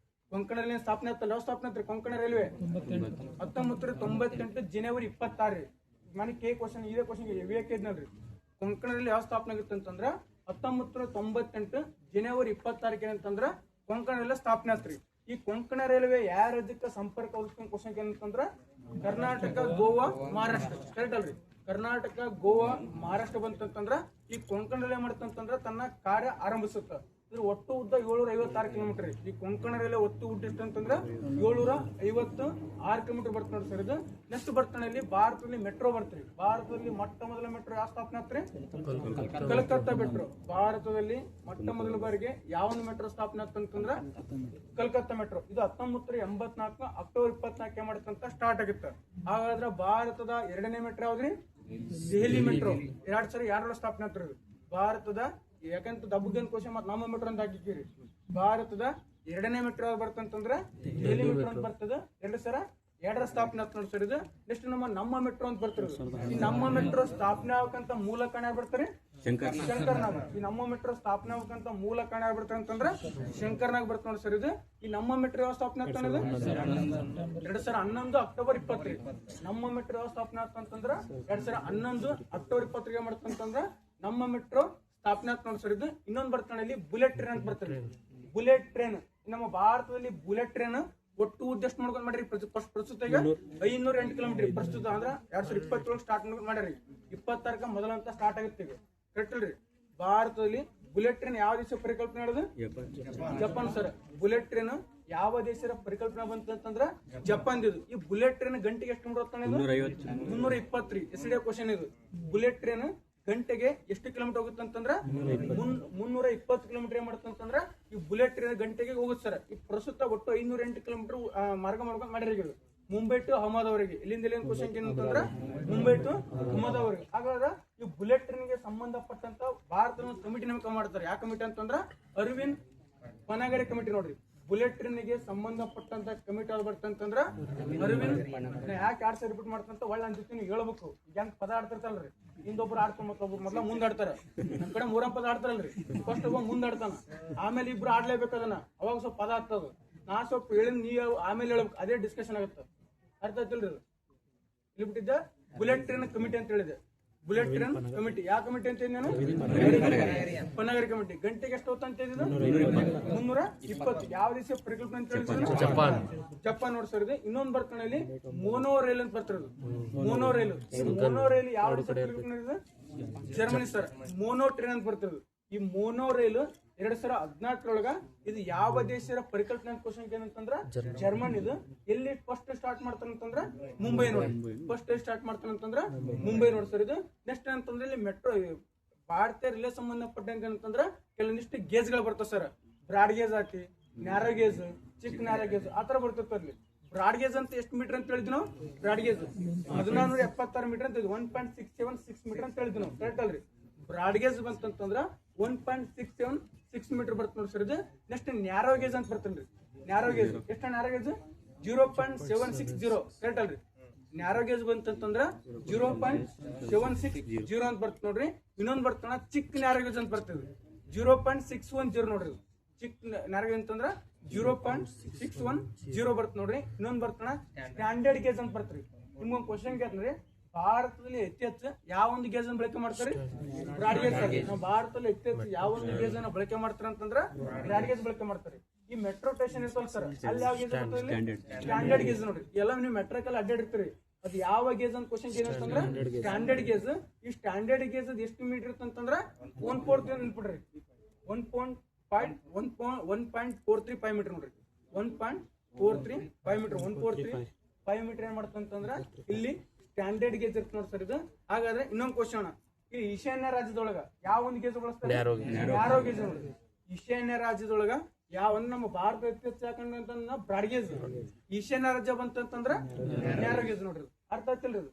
ಕೊಂಕಣ ರೈಲ್ವೆ ಸ್ಥಾಪನೆ ಆಗ್ತಲ್ಲ ಯಾವ ಸ್ಥಾಪನೆ ಆಗ್ತದೆ ಕೊಂಕಣ ರೈಲ್ವೆ 1998 ಜನವರಿ 26. ಮನೆ ಕೆ ಕ್ವಶನ್ ಇದೇ ಕ್ವಶನ್ ವಿವೇಕಿದ್ನಲ್ರಿ. ಕೊಂಕಣ ರೈಲ್ವೆ ಯಾವ ಸ್ಥಾಪನೆ ಆಗುತ್ತೆ ಅಂತಂದ್ರ 1998 ಜನವರಿ 26 ಅಂತಂದ್ರ ಕೊಂಕಣ ರೈಲ್ವೆ ಸ್ಥಾಪನೆ ಆತ್ರಿ. ಈ ಕೊಂಕಣ ರೈಲ್ವೆ ಯಾವ ರಾಜ್ಯಕ್ಕೆ ಸಂಪರ್ಕ ಹೊಂದಿಸ್ಕೊಂಡ್ ಕ್ವಶನ್ ಏನಂತಂದ್ರ ಕರ್ನಾಟಕ ಗೋವಾ ಮಹಾರಾಷ್ಟ್ರ. ಕರೆಕ್ಟ್ ಅಲ್ರಿ. ಕರ್ನಾಟಕ ಗೋವಾ ಮಹಾರಾಷ್ಟ್ರ ಬಂತಂತಂದ್ರ ಈ ಕೊಂಕಣ ರೈಲ್ವೆ ಮಾಡ್ತಂತಂದ್ರ ತನ್ನ ಕಾರ್ಯ ಆರಂಭಿಸುತ್ತ. ಇದ್ರ ಒಟ್ಟು ಉದ್ದ 756 ಕಿಲೋಮೀಟರ್. ಈ ಕೊಂಕಣ ರೈಲ್ವೆ ಒಟ್ಟು ಉದ್ದ ಎಷ್ಟು ಅಂತಂದ್ರ 756 ಕಿಲೋಮೀಟರ್ ಬರ್ತ ನೋಡಿ ಸರ್ ಇದು. ನೆಕ್ಸ್ಟ್ ಬರ್ತಾನೆ ಭಾರತದಲ್ಲಿ ಮೆಟ್ರೋ ಬರ್ತೀರಿ. ಭಾರತದಲ್ಲಿ ಮೊಟ್ಟ ಮೊದಲ ಮೆಟ್ರೋ ಯಾವ ಸ್ಥಾಪನೆ ಆಗ್ತರಿ ಕಲ್ಕತ್ತಾ ಮೆಟ್ರೋ. ಭಾರತದಲ್ಲಿ ಮೊಟ್ಟ ಮೊದಲ ಬಾರಿಗೆ ಯಾವ ಮೆಟ್ರೋ ಸ್ಥಾಪನೆ ಆಗ್ತಂತಂದ್ರ ಕಲ್ಕತ್ತಾ ಮೆಟ್ರೋ. ಇದು 1984 ಅಕ್ಟೋಬರ್ 24 ಮಾಡತಂತ ಸ್ಟಾರ್ಟ್ ಆಗುತ್ತೆ. ಹಾಗಾದ್ರೆ ಭಾರತದ ಎರಡನೇ ಮೆಟ್ರೋ ಯಾವ್ದ್ರಿ ದೆಹಲಿ ಮೆಟ್ರೋ. 2002 ಸ್ಥಾಪನೆ ಆಗ್ತಿರೋದು ಭಾರತದ. ಯಾಕಂತ ದಬ್ಬುಗನ್ ಕ್ವಶನ್ ಮತ್ತೆ ನಮ್ಮ ಮೆಟ್ರೋ ಅಂತ ಹಾಕಿದ್ದೀರಿ. ಭಾರತದ ಎರಡನೇ ಮೆಟ್ರೋ ಬರ್ತಂತಂದ್ರ ದೆಹಲಿ ಮೆಟ್ರೋ ಅಂತ ಬರ್ತದ. 2002 ಸ್ಥಾಪನೆ ಆಗ್ತ ನೋಡಿ ಸರ್ ಇದು. ನೆಕ್ಸ್ಟ್ ನಮ್ಮ ಮೆಟ್ರೋ ಅಂತ ಬರ್ತಿರೋದು. ಈ ನಮ್ಮ ಮೆಟ್ರೋ ಸ್ಥಾಪನೆ ಆಗಬೇಕಂತ ಮೂಲ ಕಾರಣ ಬರ್ತಾರೆ ಶಂಕರ್ನಾಗ್. ಈ ನಮ್ಮ ಮೆಟ್ರೋ ಸ್ಥಾಪನೆ ಆಗ್ಬೇಕಂತ ಮೂಲ ಕಾರಣ ಬರ್ತಾರೆ ಅಂತಂದ್ರ ಶಂಕರ್ನಾಗ್ ಬರ್ತ ನೋಡಿ ಸರ್ ಇದು. ಈ ನಮ್ಮ ಮೆಟ್ರೋ ಯಾವ ಸ್ಥಾಪನೆ ಆಗ್ತಾನೆ 2011 ಅಕ್ಟೋಬರ್ 20. ನಮ್ಮ ಮೆಟ್ರೋ ಯಾವ ಸ್ಥಾಪನೆ ಆಗ್ತಂತಂದ್ರ 2011 ಅಕ್ಟೋಬರ್ 20 ಮಾಡ್ತಂತಂದ್ರ ನಮ್ಮ ಮೆಟ್ರೋ ಸ್ಥಾಪನೆ ಆಗ್ತ ನೋಡಿ ಸರ್ ಇದು. ಇನ್ನೊಂದು ಬರ್ತಾನೆ ಬುಲೆಟ್ ಟ್ರೈನ್ ಅಂತ ಬರ್ತಾರೆ. ಬುಲೆಟ್ ಟ್ರೈನ್ ನಮ್ಮ ಭಾರತದಲ್ಲಿ ಬುಲೆಟ್ ಟ್ರೈನ್ ಒಟ್ಟು ಉದ್ದ ಎಷ್ಟು ಮಾಡ್ಕೊಂಡ್ ಮಾಡ್ರಿ ಪ್ರಸ್ತುತ ಈಗ 508 ಕಿಲೋಮೀಟರ್. ಪ್ರಸ್ತುತ ಅಂದ್ರ 2027 ಸ್ಟಾರ್ಟ್ ಮಾಡ್ಯಾರಿ. 26 ಮೊದಲ ಅಂತ ಸ್ಟಾರ್ಟ್ ಆಗುತ್ತೆ ಈಗ. ಕರೆಕ್ಟ್ ಅಲ್ರಿ. ಭಾರತದಲ್ಲಿ ಬುಲೆಟ್ ಟ್ರೈನ್ ಯಾವ ದೇಶ ಪರಿಕಲ್ಪನೆ ಮಾಡೋದು ಜಪಾನ್ ಸರ್. ಬುಲೆಟ್ ಟ್ರೈನ್ ಯಾವ ದೇಶದ ಪರಿಕಲ್ಪನೆ ಬಂತಂದ್ರ ಜಪಾನ್ ಇದು. ಈ ಬುಲೆಟ್ ಟ್ರೈನ್ ಗಂಟೆಗೆ ಎಷ್ಟು ಕಿಲೋಮೀಟರ್ 320 ಎಸ್ಡಿ ಕ್ವಶನ್ ಇದು. ಬುಲೆಟ್ ಟ್ರೈನ್ ಗಂಟೆಗೆ ಎಷ್ಟು ಕಿಲೋಮೀಟರ್ ಹೋಗುತ್ತೆ ಅಂತಂದ್ರ 320 ಕಿಲೋಮೀಟರ್ ಏನ್ ಮಾಡುತ್ತಂತಂದ್ರ ಈ ಬುಲೆಟ್ ಟ್ರೈನ್ ಗಂಟೆಗೆ ಹೋಗುತ್ತೆ ಸರ್. ಈ ಪ್ರಸ್ತುತ ಒಟ್ಟು 508 ಕಿಲೋಮೀಟರ್ ಮಾರ್ಗ ಮಾಡ್ಕೊಂಡು ಮಾಡಿರಿ ಮುಂಬೈ ಟು ಅಹಮದಾಬಾದ್ವರೆಗೆ. ಇಲ್ಲಿಂದ ಎಲ್ಲಿ ಕ್ವಶನ್ ಏನಂತಂದ್ರ ಮುಂಬೈ ಟು ಅಹಮದಾಬಾದ್ವರೆಗೆ. ಹಾಗಾದ್ರೆ ಈ ಬುಲೆಟ್ ಟ್ರೈನ್ ಗೆ ಸಂಬಂಧಪಟ್ಟಂತ ಭಾರತದ ಕಮಿಟಿ ನೇಮಕ ಮಾಡ್ತಾರೆ. ಯಾವ ಕಮಿಟಿ ಅಂತಂದ್ರ ಅರವಿಂದ್ ಪನಗರೆ ಕಮಿಟಿ ನೋಡ್ರಿ. ಬುಲೆಟ್ ಟ್ರೈನ್ ಗೆ ಸಂಬಂಧಪಟ್ಟಂತ ಕಮಿಟಿ ಯಾವ್ದು ಬರ್ತಂತಂದ್ರ ಅರವಿಂದ್. ಯಾಕೆ 2 ಸಲ ರಿಪೀಟ್ ಮಾಡ್ತಂತ ಒಳ್ಳೆ ನನ್ನ ಜೊತೆ ನೀವು ಹೇಳ್ಬೇಕು. ಈಗ ಹೆಂಗ್ ಪದ ಆಡ್ತಿರ್ತಾರಲ್ರಿ, ಇಂದೊಬ್ರು ಆಡ್ತಾರ ಮತ್ತೊಬ್ರು ಮೊದ್ಲ ಮುಂದ್ ಆಡ್ತಾರ. ನಮ್ ಕಡೆ 3 ಪದ ಆಡ್ತಾರಲ್ರಿ, ಫಸ್ಟ್ ಒಬ್ಬ ಮುಂದ್ ಆಡ್ತಾನ, ಆಮೇಲೆ ಇಬ್ರು ಆಡ್ಲೇಬೇಕು ಅದನ್ನ. ಅವಾಗ ಸ್ವಲ್ಪ ಪದ ಆಗ್ತದ. ನಾ ಸ್ವಲ್ಪ ಹೇಳಿದ್ ನೀವ್ ಆಮೇಲೆ ಹೇಳ್ಬೇಕು. ಅದೇ ಡಿಸ್ಕಷನ್ ಆಗುತ್ತೆ. ಅರ್ಥ ಆಯ್ತಿಲ್ರಿ? ಇಲ್ಲಿ ಬಿಟ್ಟಿದ್ದ ಬುಲೆಟ್ ಟ್ರೈನ್ ಕಮಿಟಿ ಅಂತ ಹೇಳಿದೆ. ಬುಲೆಟ್ ಟ್ರೈನ್ ಕಮಿಟಿ ಯಾವ ಕಮಿಟಿ ಅಂತ ನಾನು ಪನಗರಿ ಕಮಿಟಿ. ಗಂಟೆಗೆ ಎಷ್ಟು ಹೊತ್ತು ಅಂತ ಹೇಳಿದ್ರು 320. ಯಾವ ದೇಶ ಪರಿಕಲ್ಪನೆ ಅಂತ ಹೇಳಿದ್ರು ಜಪಾನ್ ನೋಡಿ ಸರ್ ಇದು. ಇನ್ನೊಂದು ಬರ್ತಾನೆ ಇಲ್ಲಿ ಮೋನೋ ರೈಲ್ ಅಂತ ಬರ್ತಿರೋದು. ಮೋನೋ ರೈಲ್ ಯಾವ ದೇಶ ಪರಿಕಲ್ಪನೆ ಇದೆ ಜರ್ಮನಿ ಸರ್. ಮೋನೋ ಟ್ರೈನ್ ಅಂತ ಬರ್ತಿರೋದು. ಈ ಮೋನೋ ರೈಲು 2014 ಇದು ಯಾವ ದೇಶದ ಪರಿಕಲ್ಪನೆ ಕ್ವಶನ್ ಏನಂತಂದ್ರ ಜರ್ಮನ್ ಇದು. ಎಲ್ಲಿ ಫಸ್ಟ್ ಸ್ಟಾರ್ಟ್ ಮಾಡ್ತಾನಂತಂದ್ರ ಮುಂಬೈ ನೋಡಿ. ಫಸ್ಟ್ ಸ್ಟಾರ್ಟ್ ಮಾಡ್ತಾನಂತಂದ್ರ ಮುಂಬೈ ನೋಡಿ ಸರ್ ಇದು. ನೆಕ್ಸ್ಟ್ ಏನಂತಂದ್ರೆ ಇಲ್ಲಿ ಮೆಟ್ರೋ ಭಾರತೀಯ ರೈಲ್ವೆ ಸಂಬಂಧಪಟ್ಟಂಗೆ ಏನಂತಂದ್ರ ಕೆಲವೊಂದಿಷ್ಟು ಗೇಜ್ ಗಳು ಬರ್ತಾವ ಸರ್. ಬ್ರಾಡ್ ಗೇಜ್ ಹಾಕಿ, ನ್ಯಾರೋ ಗೇಜ್, ಚಿಕ್ಕ ನ್ಯಾರೋ ಗೇಜ್ ಆತರ ಬರ್ತಿರ್ತ ಅಲ್ಲಿ. ಬ್ರಾಡ್ ಗೇಜ್ ಅಂತ ಎಷ್ಟು ಮೀಟರ್ ಅಂತ ಹೇಳಿದ್ವಿ ನಾವು? ಬ್ರಾಡ್ ಗೇಜ್ 1476 ಮೀಟರ್ ಅಂತ 1.676 ಮೀಟರ್ ಅಂತ ಹೇಳಿದ್ವಿ ನಾವು. ಕರೆಕ್ಟ್ ಅಲ್ರಿ? ಬ್ರಾಡ್ ಗೇಜ್ ಬಂತಂತಂದ್ರ 1.676 ಮೀಟರ್ ಬರ್ತದೆ ನೋಡಿ ಸರ್ ಇದು. ನೆಕ್ಸ್ಟ್ ನ್ಯಾರೋ ಗೇಜ್ ಅಂತ ಬರ್ತೇನ್ರಿ. ನ್ಯಾರೋ ಗೇಜ್ ಎಷ್ಟು? Narrow gauge 0.760. ಕರೆಕ್ಟ್ ಅಲ್ರಿ? ನ್ಯಾರೋ ಗೇಜ್ ಬಂತಂತಂದ್ರ 0.760 ಅಂತ ಬರ್ತದೆ ನೋಡ್ರಿ. ಇನ್ನೊಂದು ಬರ್ತಾನ ಚಿಕ್ಕ ನ್ಯಾರೋ ಗೇಜ್ ಅಂತ ಬರ್ತದೆ 0.610 ನೋಡ್ರಿ. ಚಿಕ್ಕ ನ್ಯಾರೋ ಗೇಜ್ ಅಂತಂದ್ರ 0.610 ಬರ್ತದೆ ನೋಡ್ರಿ. ಇನ್ನೊಂದು ಬರ್ತಾನ ಸ್ಟ್ಯಾಂಡರ್ಡ್ ಗೇಜ್ ಅಂತ ಬರ್ತರಿ. ನಿಮ್ಗೊಂದು ಕ್ವಶನ್ ಕೇಳ್ತಾರೆ, ಭಾರತದಲ್ಲಿ ಅತಿ ಹೆಚ್ಚು ಯಾವ ಒಂದು ಗೇಜ್ ಅನ್ನು ಬಳಕೆ ಮಾಡ್ತಾರೆ? Broad gauge. ನಾವು ಭಾರತದಲ್ಲಿ ಅತಿ ಹೆಚ್ಚು ಯಾವ ಒಂದು ಗೇಜ್ ಅನ್ನು ಬಳಕೆ ಮಾಡ್ತಾರೆ ಅಂತಂದ್ರ ಬ್ರಾಡ್ ಗೇಜ್ ಬಳಕೆ ಮಾಡ್ತಾರೆ. ಈ ಮೆಟ್ರೋ ಸ್ಟೇಷನ್ ಇರ್ತಲ್ಲ ಸರ್, ಅಲ್ಲಿ ಯಾವ ಗೇಜ್ ಬರ್ತದೆ? ಸ್ಟ್ಯಾಂಡರ್ಡ್ ಗೇಜ್ ನೋಡ್ರಿ. ಎಲ್ಲ ನೀವು ಮೆಟ್ರೋಕಲ್ಲಿ ಅಡ್ಡಾಡಿರ್ತೀರಿ, ಅದು ಯಾವ ಗೇಜ್ ಅಂತ ಕ್ವಶನ್ ಏನಂತಂದ್ರ ಸ್ಟ್ಯಾಂಡರ್ಡ್ ಗೇಜ್. ಈ ಸ್ಟ್ಯಾಂಡರ್ಡ್ ಗೇಜ್ ಎಷ್ಟು ಮೀಟರ್ ಇರ್ತಂತಂದ್ರ 1.43 ನೆನ್ಪಿಡ್ರಿ. 1.435 ಮೀಟರ್ ನೋಡ್ರಿ. 1.435 ಮೀಟರ್ 1.435 ಮೀಟರ್ ಏನ್ ಮಾಡ್ತಂತಂದ್ರ ಇಲ್ಲಿ ಸ್ಟ್ಯಾಂಡರ್ಡ್ ಗೇಜ್ ಇರ್ತದೆ ನೋಡಿ ಸರ್ ಇದು. ಹಾಗಾದ್ರೆ ಇನ್ನೊಂದು ಕ್ವಶನ್, ಈ ಈಶಾನ್ಯ ರಾಜ್ಯದೊಳಗ ಯಾವ ಒಂದು ಗೇಜ್ ಬಳಸ್ತಾರೆ? ನ್ಯಾರೋ ಗೇಜ್ ನೋಡ್ರಿ. ಈಶಾನ್ಯ ರಾಜ್ಯದೊಳಗ ಯಾವ ಒಂದು ನಮ್ಮ ಭಾರತ ಹೆಚ್ಚಾಕಂತ ಬ್ರಾಡ್ ಗೇಜ್, ಈಶಾನ್ಯ ರಾಜ್ಯ ಬಂತಂತಂದ್ರ ನ್ಯಾರೋ ಗೇಜ್ ನೋಡ್ರಿ. ಅರ್ಥ ಆಗ್ತಿಲ್ರಿ ಇದು?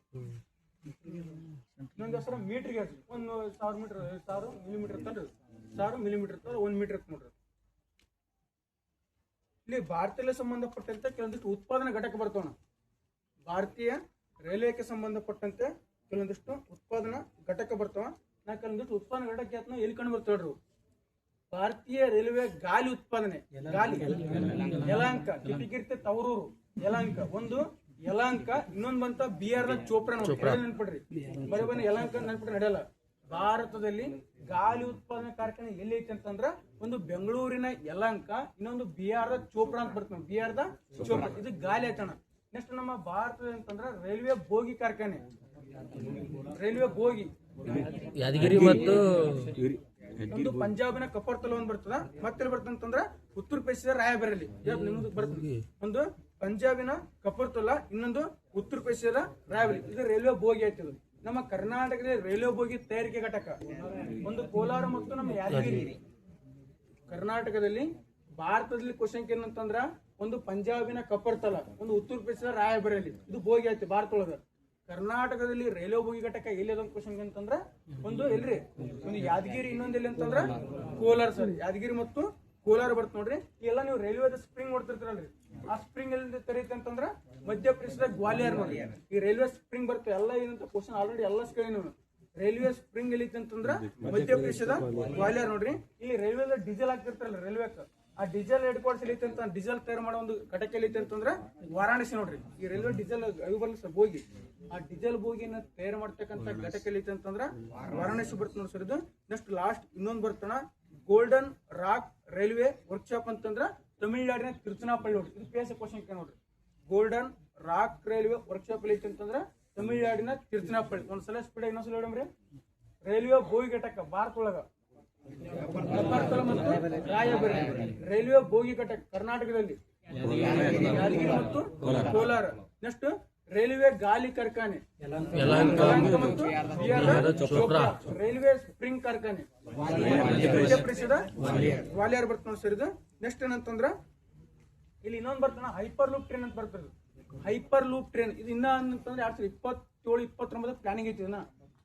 ಇನ್ನೊಂದು ಹೆಸರು ಮೀಟರ್ ಗೇಜ್. 1000 ಮೀಟರ್ 1000 ಮಿಲಿಮೀಟರ್ ಇರ್ತಲ್ರಿ. 1000 ಮಿಲಿಮೀಟರ್ ಇರ್ತಲ್ಲ, 1 ಮೀಟರ್ ಇರ್ತದೆ ನೋಡ್ರಿ. ಇಲ್ಲಿ ಭಾರತೀಯ ಸಂಬಂಧಪಟ್ಟಂತೆ ಕೆಲವೊಂದಿಷ್ಟು ಉತ್ಪಾದನಾ ಘಟಕ ಬರ್ತಾವ. ಭಾರತೀಯ ರೈಲ್ವೆಗೆ ಸಂಬಂಧಪಟ್ಟಂತೆ ಕೆಲವೊಂದಿಷ್ಟು ಉತ್ಪಾದನಾ ಘಟಕ ಬರ್ತಾವ. ನಾ ಕೆಲವೊಂದಿಷ್ಟು ಉತ್ಪಾದನಾ ಘಟಕ ಎಲ್ಲಿ ಕಂಡು ಬರ್ತಾವ್ರಿ? ಭಾರತೀಯ ರೈಲ್ವೆ ಗಾಲಿ ಉತ್ಪಾದನೆ. ಗಾಲಿ ಯಲಹಂಕ, ಕಿಟಕಿರ್ತಿ, ತವರೂರು, ಯಲಹಂಕ ಒಂದು ಯಲಹಂಕ. ಇನ್ನೊಂದು ಬಂತ ಬಿಹಾರದ ಚೋಪ್ರಾ ನೆನ್ಪಿಡ್ರಿ. ಬರೀ ಬನ್ನಿ ಯಲಹಂಕ ನೆನ್ಪಿಟ್ರೆ ನಡೆಯಲ್ಲ. ಭಾರತದಲ್ಲಿ ಗಾಲಿ ಉತ್ಪಾದನಾ ಕಾರ್ಖಾನೆ ಎಲ್ಲಿ ಐತಿ ಅಂತಂದ್ರ ಒಂದು ಬೆಂಗಳೂರಿನ ಯಲಹಂಕ, ಇನ್ನೊಂದು ಬಿಹಾರದ ಚೋಪ್ರಾ ಅಂತ ಬರ್ತದೆ. ಬಿಹಾರದ ಚೋಪ್ರಾ ಇದು ಗಾಲಿ ಆಯ್ತಣ್ಣ. ನೆಕ್ಸ್ಟ್ ನಮ್ಮ ಭಾರತದ ಅಂತಂದ್ರ ರೈಲ್ವೆ ಬೋಗಿ ಕಾರ್ಖಾನೆ. ರೈಲ್ವೆ ಬೋಗಿ ಯಾದಗಿರಿ ಮತ್ತು ಒಂದು ಪಂಜಾಬಿನ ಕಪರ್ತಲ ಒಂದ್ ಬರ್ತದ. ಮತ್ತೆ ಬರ್ತಂತಂದ್ರ ಉತ್ತರ ಪ್ರದೇಶದ ರಾಯಬರೇಲಿ ನಿಮ್ದು ಬರ್ತದೆ. ಒಂದು ಪಂಜಾಬಿನ ಕಪರ್ತಲ, ಇನ್ನೊಂದು ಉತ್ತರ ಪ್ರದೇಶದ ರಾಯಬರೇಲಿ. ಇದು ರೈಲ್ವೆ ಬೋಗಿ ಆಯ್ತದ. ನಮ್ಮ ಕರ್ನಾಟಕದಲ್ಲಿ ರೈಲ್ವೆ ಬೋಗಿ ತಯಾರಿಕೆ ಘಟಕ ಒಂದು ಕೋಲಾರ ಮತ್ತು ನಮ್ಮ ಯಾದಗಿರಿ. ಕರ್ನಾಟಕದಲ್ಲಿ ಭಾರತದಲ್ಲಿ ಕ್ವಶನ್ ಏನಂತಂದ್ರ ಒಂದು ಪಂಜಾಬಿನ ಕಪರ್ತಲ, ಒಂದು ಉತ್ತರ ಪ್ರದೇಶದ ರಾಯಬರೇಲಿ. ಇದು ಬೋಗಿ ಆಯ್ತು ಭಾರತದೊಳಗ. ಕರ್ನಾಟಕದಲ್ಲಿ ರೈಲ್ವೆ ಬೋಗಿ ಘಟಕ ಎಲ್ಲಿ ಅದ ಕ್ವಶನ್ ಅಂತಂದ್ರ ಒಂದು ಎಲ್ರಿ ಒಂದು ಯಾದಗಿರಿ, ಇನ್ನೊಂದು ಎಲ್ಲಿ ಅಂತಂದ್ರ ಕೋಲಾರ ಸರ್. ಯಾದಗಿರಿ ಮತ್ತು ಕೋಲಾರ ಬರ್ತ ನೋಡ್ರಿ. ಎಲ್ಲ ನೀವು ರೈಲ್ವೆದ ಸ್ಪ್ರಿಂಗ್ ನೋಡ್ತಿರ್ತೀರಲ್ರಿ, ಆ ಸ್ಪ್ರಿಂಗ್ ಎಲ್ಲಿ ತೆರೀತಿ ಅಂತಂದ್ರ ಮಧ್ಯಪ್ರದೇಶದ ಗ್ವಾಲಿಯರ್ ನೋಡಿ. ಈ ರೈಲ್ವೆ ಸ್ಪ್ರಿಂಗ್ ಬರ್ತದೆ. ಎಲ್ಲ ಏನಂತ ಕ್ವಶನ್ ಆಲ್ರೆಡಿ ಎಲ್ಲ ಕೇಳಿ ನೀವು. ರೈಲ್ವೆ ಸ್ಪ್ರಿಂಗ್ ಎಲ್ಲಿ ಅಂತಂದ್ರ ಮಧ್ಯಪ್ರದೇಶದ ಗ್ವಾಲಿಯರ್ ನೋಡ್ರಿ. ಇಲ್ಲಿ ರೈಲ್ವೆದ ಡೀಸೆಲ್ ಹಾಕ್ತಿರ್ತಾರಲ್ಲ ರೈಲ್ವೆಕ್, ಆ ಡೀಸೆಲ್ ಹೆಡ್ ಕ್ವಾರ್ಟರ್ಸ್ ಎಲ್ಲಿ ಅಂತ ಡೀಸೆಲ್ ತಯಾರು ಮಾಡೋ ಒಂದು ಘಟಕ ಎಲ್ಲಿ ಅಂತಂದ್ರ ವಾರಾಣಸಿ ನೋಡ್ರಿ. ಈ ರೈಲ್ವೆ ಡೀಸೆಲ್ ಬರ್ಲಿ ಸರ್ ಬೋಗಿ, ಆ ಡೀಸೆಲ್ ಬೋಗಿನ ತಯಾರು ಮಾಡ್ತಕ್ಕಂಥ ಘಟಕ ಎಲ್ಲಿ ಅಂತಂದ್ರ ವಾರಾಣಸಿ ಬರ್ತದೆ ನೋಡಿ ಸರ್ ಇದು. ನೆಕ್ಸ್ಟ್ ಲಾಸ್ಟ್ ಇನ್ನೊಂದು ಬರ್ತಾನ ಗೋಲ್ಡನ್ ರಾಕ್ ರೈಲ್ವೆ ವರ್ಕ್ಶಾಪ್ ಅಂತಂದ್ರ ತಮಿಳುನಾಡಿನ ತಿರುಚನಾಪಳ್ಳಿ ನೋಡ್ರಿ. ಇದು ಪಿ ಎಸ್ ಕ್ವಶನ್ ನೋಡ್ರಿ. ಗೋಲ್ಡನ್ ರಾಕ್ ರೈಲ್ವೆ ವರ್ಕ್ಶಾಪ್ ಎಲ್ಲಿ ಅಂತಂದ್ರ ತಮಿಳುನಾಡಿನ ತಿರುಚನಾಪಳ್ಳಿ. ಒಂದ್ಸಲ ಸ್ಪೀಡ್ ಇನ್ನೊಂದ್ಸಲ ಹೇಳಮ್ರಿ. ರೈಲ್ವೆ ಬೋಗಿ ಘಟಕ ಭಾರತದೊಳಗ ಮತ್ತು ರಾಯಬರೇಲಿ. ರೈಲ್ವೆ ಬೋಗಿ ಘಟಕ ಕರ್ನಾಟಕದಲ್ಲಿ ಯಾದಗಿರಿ ಮತ್ತು ಕೋಲಾರ. ನೆಕ್ಸ್ಟ್ ರೈಲ್ವೆ ಗಾಲಿ ಕಾರ್ಖಾನೆ ಮತ್ತು ಚೋಪ್ರಾ. ರೈಲ್ವೆ ಸ್ಪ್ರಿಂಗ್ ಕಾರ್ಖಾನೆ ಮಧ್ಯಪ್ರದೇಶದ ಗ್ವಾಲಿಯರ್ ಬರ್ತದೆ ಸರ್ ಇದು. ನೆಕ್ಸ್ಟ್ ಏನಂತಂದ್ರ ಇಲ್ಲಿ ಇನ್ನೊಂದು ಬರ್ತಾನ ಹೈಪರ್ ಲೂಪ್ ಟ್ರೈನ್ ಅಂತ ಬರ್ತದೆ. ಹೈಪರ್ ಲೂಪ್ ಟ್ರೈನ್ ಇದು ಇನ್ನ ಅಂತಂದ್ರೆ 2027-29 ಪ್ಲಾನಿಂಗ್ ಐತಿ.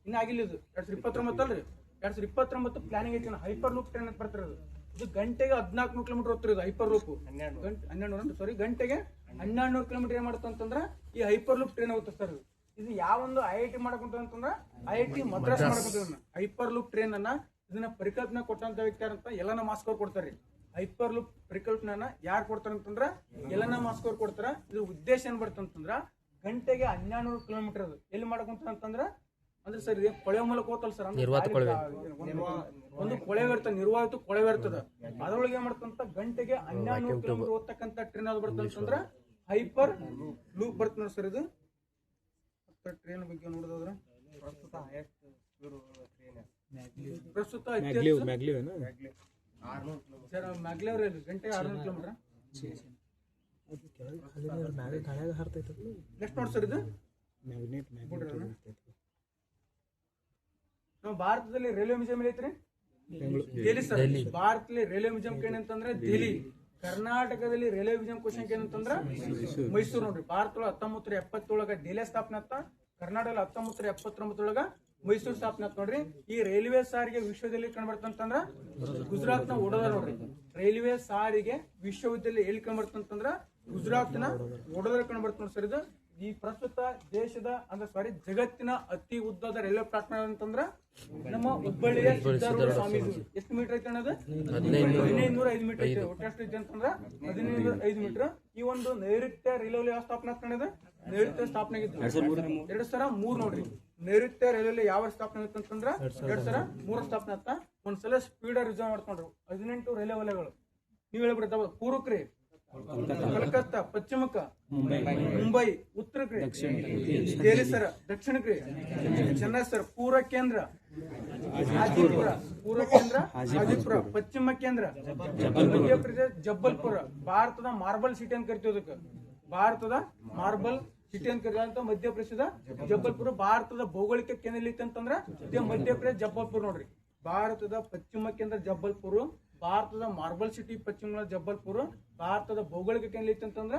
ಇನ್ನ ಆಗಿಲ್ಲ ಇದು 2029 ಅಲ್ರಿ. 2029 ಪ್ಲಾನಿಂಗ್ ಐತಿ. ಹೈಪರ್ ಲೂಪ್ ಟ್ರೈನ್ ಅಂತ ಬರ್ತಿರೋದು. ಇದು ಗಂಟೆಗೆ 1400 ಕಿಲೋಮೀಟರ್ ಹೋಗ್ತಿರೋದು ಹೈಪರ್ ಲೂಪ್. 1200 ಗಂಟೆಗೆ 1200 ಕಿಲೋಮೀಟರ್ ಏನ್ ಮಾಡ್ತಂತಂದ್ರ ಈ ಹೈಪರ್ ಲೂಪ್ ಟ್ರೈನ್ ಹೋಗುತ್ತೆ ಸರ್. ಇದು ಯಾವೊಂದು IIT ಮಾಡಕುಂತ ಅಂತಂದ್ರ IIT ಮದ್ರಾಸ್ ಮಾಡಕುಂತ. ಹೈಪರ್ ಲೂಪ್ ಟ್ರೈನ್ ಅನ್ನ ಇದನ್ನ ಪರಿಕಲ್ಪನೆ ಕೊಟ್ಟಂತ ವ್ಯಕ್ತಿ ಅಂತ ಯಲನ ಮಾಸ್ಕೋರ್ ಕೊಡ್ತಾರೆ. ಹೈಪರ್ ಲೂಪ್ ಪರಿಕಲ್ಪನೆಯನ್ನ ಯಾರು ಕೊಡ್ತಾರೆ ಅಂತಂದ್ರ ಯಲನ ಮಾಸ್ಕೋರ್ ಕೊಡ್ತಾರ. ಇದ್ರ ಉದ್ದೇಶ ಏನ್ ಬರ್ತಂತಂದ್ರ ಗಂಟೆಗೆ 1200 ಕಿಲೋಮೀಟರ್ ಅದು ಎಲ್ಲಿ ಮಾಡಕುಂತ ಅಂತಂದ್ರ ಅಂದ್ರೆ ಸರ್ ಕೊಳೆ ಮೂಲಕ ಹೋಗ್ತಲ್ಲ ಸರ್. ಒಂದು ಕೊಳವೆ ಇರ್ತದೆ, ನಿರ್ವಾಹಿತ ಕೊಳವೆ ಇರ್ತದ. ಅದ್ರೊಳಗೆ ಏನ್ ಮಾಡ್ತಂತ ಗಂಟೆಗೆ 1200 ಕಿಲೋಮೀಟರ್ ಹೋಗ್ತಕ್ಕಂಥ ಟ್ರೈನ್ ಅದು ಬರ್ತಂತಂದ್ರ ಹೈಪರ್ ಲೂಪ್ ಬರ್ತದೆ ನೋಡಿ ಸರ್ ಇದು. ಟ್ರೈನ್ ಬಗ್ಗೆ ನೋಡೋದಾದ್ರ ಪ್ರಸ್ತುತ ಸರ್ ಮ್ಯಾಗ್ಲೇವ್ರ ಗಂಟೆಗೆ 600 ಕಿಲೋಮೀಟರ್. ನೆಕ್ಸ್ಟ್ ನೋಡಿ ಸರ್ ಇದು ನಾವು ಭಾರತದಲ್ಲಿ ರೈಲ್ವೆ ಮ್ಯೂಸಿಯಂ ಐತ್ರಿ ದೆಹಲಿ ಸರ್. ಭಾರತದಲ್ಲಿ ರೈಲ್ವೆ ಮ್ಯೂಸಿಯಂ ಏನಂತಂದ್ರೆ ದೆಹಲಿ. ಕರ್ನಾಟಕದಲ್ಲಿ ರೈಲ್ವೆ ವಿಷನ್ ಕ್ವಶನ್ ಏನಂತಂದ್ರ ಮೈಸೂರು ನೋಡ್ರಿ. ಭಾರತದೊಳಗ 1977 ದೆಹಲಿ ಸ್ಥಾಪನೆ ಆತ. ಕರ್ನಾಟಕ 1979 ಮೈಸೂರು ಸ್ಥಾಪನೆ ಆತ್ ನೋಡ್ರಿ. ಈ ರೈಲ್ವೆ ಸಾರಿಗೆ ವಿಶ್ವದಲ್ಲಿ ಕಂಡು ಬರ್ತಂತಂದ್ರ ಗುಜರಾತ್ ನ ವಡೋದರ ನೋಡ್ರಿ. ರೈಲ್ವೆ ಸಾರಿಗೆ ವಿಶ್ವವಿದ್ಯಾಲಯ ಎಲ್ಲಿ ಕಂಡು ಬರ್ತಂತಂದ್ರ ಗುಜರಾತ್ ನ ವಡೋದರ ಕಂಡು ಬರ್ತ ನೋಡ್ರಿ ಸರ್. ಇದು ಈ ಪ್ರಸ್ತುತ ದೇಶದ ಜಗತ್ತಿನ ಅತಿ ಉದ್ದದ ರೈಲ್ವೆ ಪ್ಲಾಟ್ಫಾರ್ಮ್ ಅಂತಂದ್ರ ನಮ್ಮ ಹುಬ್ಬಳ್ಳಿಯ ಸಿದ್ದಾರೂಢ ಸ್ವಾಮೀಜಿ. ಎಷ್ಟು ಮೀಟರ್ ಐತೆ ಅನ್ನೋದು 1505 ಮೀಟರ್ ಐತೆ. ಒಟ್ಟಷ್ಟು ಐತೆ ಅಂತಂದ್ರ 1505 ಮೀಟರ್. ಈ ಒಂದು ನೈಋತ್ಯ ರೈಲ್ವೆ ಯಾವ ಸ್ಥಾಪನೆ ಆಗ್ತಾನದ ನೈಋತ್ಯ ಸ್ಥಾಪನೆ ಆಗಿತ್ತು 2003 ನೋಡ್ರಿ. ನೈಋತ್ಯ ರೈಲ್ವೆ ಯಾವ ಸ್ಥಾಪನೆ ಆಯ್ತು ಅಂತಂದ್ರ 2003 ಸ್ಥಾಪನೆ ಆಗ್ತಾ. ಒಂದ್ಸಲ ಸ್ಪೀಡರ್ ರಿಸರ್ವ್ ಮಾಡ್ಕೊಂಡ್ರು 18 ರೈಲ್ವೆ ವಲಯಗಳು. ನೀವ್ ಹೇಳ್ಬಿಡ್ತಾವ ಪೂರ್ವಕ್ರಿ ಕಲ್ಕತ್ತಾ, ಪಶ್ಚಿಮಕ್ಕ ಮುಂಬೈ, ಉತ್ತರಕ್ರಿ ದೆಹಲಿ ಸರ್, ದಕ್ಷಿಣಕ್ರಿ ಚೆನ್ನೈ ಸರ್, ಪೂರ್ವ ಕೇಂದ್ರ ಹಾಜಿಪುರ, ಪೂರ್ವ ಕೇಂದ್ರ ಹಾಜಿಪುರ, ಪಶ್ಚಿಮ ಕೇಂದ್ರ ಮಧ್ಯಪ್ರದೇಶ ಜಬ್ಬಲ್ಪುರ. ಭಾರತದ ಮಾರ್ಬಲ್ ಸಿಟಿ ಅಂತ ಕರಿತೀವಿ ಅದಕ್ಕೆ. ಭಾರತದ ಮಾರ್ಬಲ್ ಸಿಟಿ ಅಂತ ಕರೀತ ಮಧ್ಯಪ್ರದೇಶದ ಜಬ್ಬಲ್ಪುರ. ಭಾರತದ ಭೌಗೋಳಿಕ ಕೇಂದ್ರ ಎಲ್ಲಿ ಅಂತಂದ್ರ ಇದೇ ಮಧ್ಯಪ್ರದೇಶ ಜಬ್ಬಲ್ಪುರ ನೋಡ್ರಿ. ಭಾರತದ ಪಶ್ಚಿಮ ಕೇಂದ್ರ ಜಬ್ಬಲ್ಪುರ, ಭಾರತದ ಮಾರ್ಬಲ್ ಸಿಟಿ ಪಶ್ಚಿಮ ಜಬ್ಬಲ್ಪುರ. ಭಾರತದ ಭೌಗೋಳಿಕ ಕೇಂದ್ರ ಐತಿ ಅಂತಂದ್ರ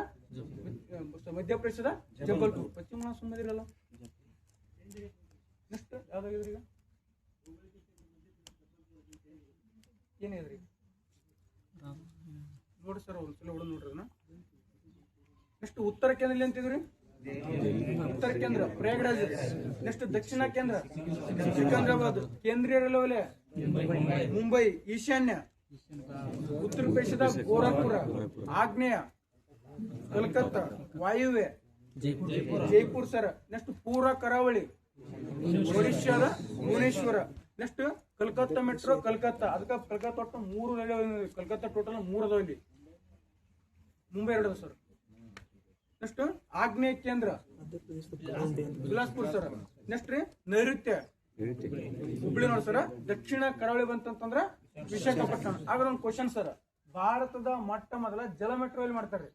ಮಧ್ಯಪ್ರದೇಶದ ಜಬ್ಬಲ್ಪುರ. ಪಶ್ಚಿಮ ಸುಮ್ಮದಿರಲ್ಲ. ನೆಕ್ಸ್ಟ್ ಯಾವ್ದಾಗಿದ್ರಿ ಈಗ ಏನಿದ್ರಿ ನೋಡಿ ಸರ್, ಒಂದ್ಸಲ ಹೊಡೆದ್ ನೋಡ್ರಿ ಅದನ್ನ. ನೆಕ್ಸ್ಟ್ ಉತ್ತರ ಕೇಂದ್ರ ಎಲ್ಲಿ ಅಂತಿದ್ರಿ? ಉತ್ತರ ಕೇಂದ್ರ ಪ್ರಯಾಗರಾಜ್. ನೆಕ್ಸ್ಟ್ ದಕ್ಷಿಣ ಕೇಂದ್ರ ಸಿಕಂದ್ರಾಬಾದ್. ಕೇಂದ್ರೀಯ ರೈಲ್ವೆ ವಲಯ ಮುಂಬೈ. ಈಶಾನ್ಯ ಉತ್ತರ ಪ್ರದೇಶದ ಗೋರಖ್ಪುರ. ಆಗ್ನೇಯ ಕಲ್ಕತ್ತಾ. ವಾಯುವ್ಯ ಜೈಪುರ್ ಸರ್. ನೆಕ್ಸ್ಟ್ ಪೂರ್ವ ಕರಾವಳಿ ಒಡಿಶಾದ ಭುವನೇಶ್ವರ. Next Calcutta metro Calcutta. ಅದಕ್ಕೆ ಕಲ್ಕತ್ತಾ ಒಟ್ಟು 3 ರೈಲ್ವೆ. ಕಲ್ಕತ್ತಾ ಟೋಟಲ್ 3 ಅದಾವ ಇಲ್ಲಿ. ಮುಂಬೈ 2 ಸರ್. ನೆಕ್ಸ್ಟ್ ಆಗ್ನೇಯ ಕೇಂದ್ರ ಬಿಲಾಸ್ಪುರ್ ಸರ್. ನೆಕ್ಸ್ಟ್ ರೀ ನೈಋತ್ಯ ಹುಬ್ಳಿ ನೋಡಿ ಸರ್. ದಕ್ಷಿಣ ಕರಾವಳಿ ಬಂತಂತಂದ್ರ ವಿಶಾಖಪಟ್ಟಣ. ಆಗ ಒಂದು ಕ್ವಶನ್ ಸರ್, ಭಾರತದ ಮೊಟ್ಟ ಮೊದಲ ಜಲ ಮೆಟ್ರೋ ಎಲ್ಲಿ ಮಾಡ್ತಾರೆ?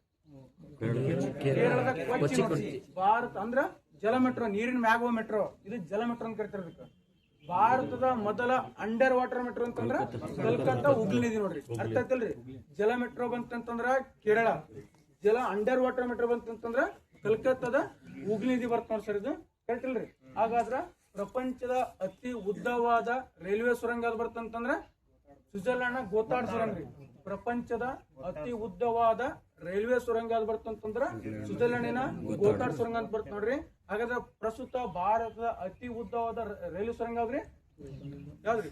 ಕೇರಳದ ಕೊಚ್ಚಿ ನೋಡಿ. ಭಾರತ ಅಂದ್ರ ಜಲ ಮೆಟ್ರೋ, ನೀರಿನ ಮ್ಯಾಗುವ ಮೆಟ್ರೋ. ಇದು ಜಲ ಮೆಟ್ರೋ ಅಂತ ಕರಿತಾರೆ ಇದಕ್ಕೆ. ಭಾರತದ ಮೊದಲ ಅಂಡರ್ ವಾಟರ್ ಮೆಟ್ರೋ ಅಂತಂದ್ರ ಕಲ್ಕತ್ತಾ ಹುಬ್ಳಿ ನದಿ ನೋಡ್ರಿ. ಅರ್ಥ ಆಯ್ತಲ್ರಿ? ಜಲ ಮೆಟ್ರೋ ಬಂತಂತಂದ್ರ ಕೇರಳ, ಜಲ ಅಂಡರ್ ವಾಟರ್ ಮೆಟ್ರೋ ಬಂತಂತಂದ್ರ ಕಲ್ಕತ್ತಾದ ಹುಬ್ಳಿ ನದಿ ಬರ್ತ ನೋಡಿ ಸರ್. ಇದು ಕರೆಕ್ಟ್ ಅಲ್ರಿ? ಹಾಗಾದ್ರ ಪ್ರಪಂಚದ ಅತಿ ಉದ್ದವಾದ ರೈಲ್ವೆ ಸುರಂಗ ಅದು ಬರ್ತಂತಂದ್ರ ಸ್ವಿಟ್ಜರ್ಲ್ಯಾಂಡ್ ಗೋತಾರ್ಡ್ ಸುರಂಗ ರೀ. ಪ್ರಪಂಚದ ಅತಿ ಉದ್ದವಾದ ರೈಲ್ವೆ ಸುರಂಗ ಅದು ಬರ್ತಂತಂದ್ರ ಸ್ವಿಟ್ಜರ್ಲ್ಯಾಂಡಿನ ಗೋತಾರ್ಡ್ ಸುರಂಗ ಅಂತ ಬರ್ತ ನೋಡ್ರಿ. ಹಾಗಾದ್ರೆ ಪ್ರಸ್ತುತ ಭಾರತದ ಅತಿ ಉದ್ದವಾದ ರೈಲ್ವೆ ಸುರಂಗ ಯಾವ್ದ್ರಿ? ಯಾವ್ದ್ರಿ?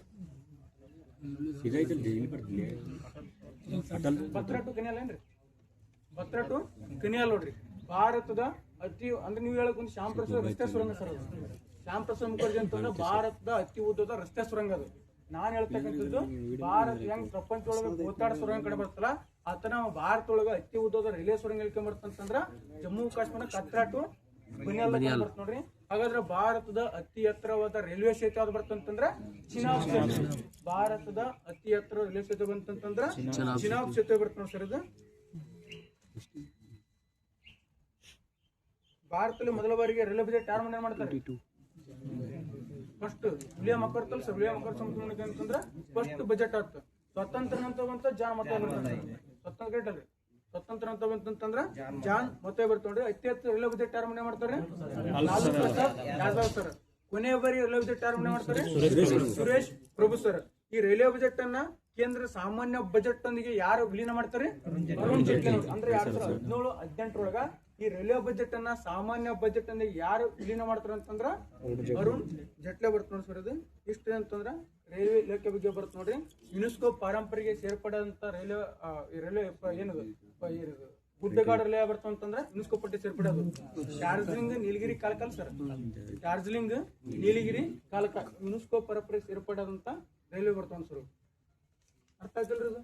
ಬತ್ರಾ ಟು ಕೆನಿಯಲ್ ಏನ್ರಿ? ಬತ್ರಾ ಟು ಕೆನಿಯಲ್ ನೋಡ್ರಿ. ಭಾರತದ ಅತಿ ಅಂದ್ರೆ ನೀವು ಹೇಳಕ್ ಒಂದು ಶ್ಯಾಮ್ ಪ್ರಸಾದ್ ರಸ್ತೆ ಸುರಂಗ ಸರ್. ಅದು ಶ್ಯಾಮ್ ಪ್ರಸಾದ್ ಮುಖರ್ಜಿ ಅಂತಂದ್ರೆ ಭಾರತದ ಅತಿ ಉದ್ದದ ರಸ್ತೆ ಸುರಂಗ ಅದು. ನಾನ್ ಹೇಳ್ತಕ್ಕಂಥದ್ದು ಭಾರತ ಹೆಂಗ್ ಪ್ರಪಂಚದೊಳಗ ಗೋತಾರ್ಡ್ ಸುರಂಗ ಕಡೆ ಬರ್ತಲ್ಲ ಆತ ನಮ್ಮ ಭಾರತದೊಳಗ ಅತಿ ಉದ್ದದ ರೈಲ್ವೆ ಸುರಂಗ ಹೇಳ್ಕೊಂಡ್ ಬರ್ತಂತಂದ್ರ ಜಮ್ಮು ಕಾಶ್ಮೀರ ಕತ್ರಾ ಟು ಕೆನಿಯಲ್ ಬರ್ತ ನೋಡ್ರಿ. ಹಾಗಾದ್ರೆ ಭಾರತದ ಅತಿ ಎತ್ತರವಾದ ರೈಲ್ವೆ ಸೇತುವೆ ಯಾವ್ದು ಬರ್ತಂತಂದ್ರ ಚಿನಾಬ್ ಸೇತುವೆ. ಭಾರತದ ಅತಿ ಎತ್ತರ ರೈಲ್ವೆ ಸೇತುವೆ ಬಂತಂತಂದ್ರ ಚಿನಾಬ್ ಸೇತುವೆ ಬರ್ತ ನೋಡಿ ಸರ್. ಇದು ಭಾರತದಲ್ಲಿ ಮೊದಲ ಬಾರಿಗೆ ರೈಲ್ವೆ ಬಜೆಟ್ ಯಾರು ಮಂಡನೆ ಮಾಡ್ತಾರೆ? First William Acworth sir. William Acworth ಅಂತಂದ್ರ ಫಸ್ಟ್ ಬಜೆಟ್ ಆತ. ಸ್ವತಂತ್ರ ನಂತರ ಬಂತ ಜಾನ್ ಮತ ಸ್ವತಂತ್ರ ಗ್ರೇಟ್ ಅಲ್ರಿ. ಸ್ವತಂತ್ರ ಅಂತ ಬಂತಂದ್ರ ಜಾನ್ ಮತ ಬರ್ತೊಂಡ್ರಿ. ಅತಿ ಹೆಚ್ಚು ರೈಲ್ವೆ ಬಜೆಟ್ ಯಾರು ಮಂಡನೆ ಮಾಡ್ತಾರೆ? ಲಾಲೂ ಪ್ರಸಾದ್ ಯಾದವ್ ಸರ್. ಕೊನೆಯ ಬಾರಿ ರೈಲ್ವೆ ಬಜೆಟ್ ಯಾರು ಮಂಡನೆ ಮಾಡ್ತಾರೆ? ಸುರೇಶ್ ಪ್ರಭು ಸರ್. ಈ ರೈಲ್ವೆ ಬಜೆಟ್ ಅನ್ನ ಕೇಂದ್ರ ಸಾಮಾನ್ಯ ಬಜೆಟ್ ಒಂದಿಗೆ ಯಾರು ವಿಲೀನ ಮಾಡ್ತಾರೆ? ಅರುಣ್ ಜೇಟ್ಲಿ. ಅಂದ್ರೆ 2017-18 ಈ ರೈಲ್ವೆ ಬಜೆಟ್ ಅನ್ನ ಸಾಮಾನ್ಯ ಬಜೆಟ್ ಅಂದ್ರೆ ಯಾರು ವಿಲೀನ ಮಾಡ್ತಾರ ಅಂತಂದ್ರ ಅರುಣ್ ಜೇಟ್ಲಿ ಬರ್ತ ನೋಡಿ ಸರ್. ಇದು ಇಷ್ಟ ಅಂತಂದ್ರ ರೈಲ್ವೆ ಇಲಾಖೆ ಬಗ್ಗೆ ಬರ್ತ ನೋಡ್ರಿ. ಯುನೆಸ್ಕೋ ಪಾರಂಪರೆಗೆ ಸೇರ್ಪಡಂತ ರೈಲ್ವೆ ಏನದು ಗುಡ್ಡಗಾಡು ರೈಲ್ವೆ ಬರ್ತಾವ ಅಂತಂದ್ರ ಯುನೆಸ್ಕೋ ಪಟ್ಟಿ ಸೇರ್ಪಡೋದು. ಡಾರ್ಜಿಲಿಂಗ್ ನೀಲಗಿರಿ ಕಾಲಕಾಲ ಸರ್. ಡಾರ್ಜಿಲಿಂಗ್ ನೀಲಗಿರಿ ಕಾಲಕ ಯುನೆಸ್ಕೋ ಪರಂಪರೆಗೆ ಸೇರ್ಪಡದಂತ ರೈಲ್ವೆ ಬರ್ತಾವ ಸರ್. ಅರ್ಥ ಆಗ್ತಿಲ್ರಿ? ಇದು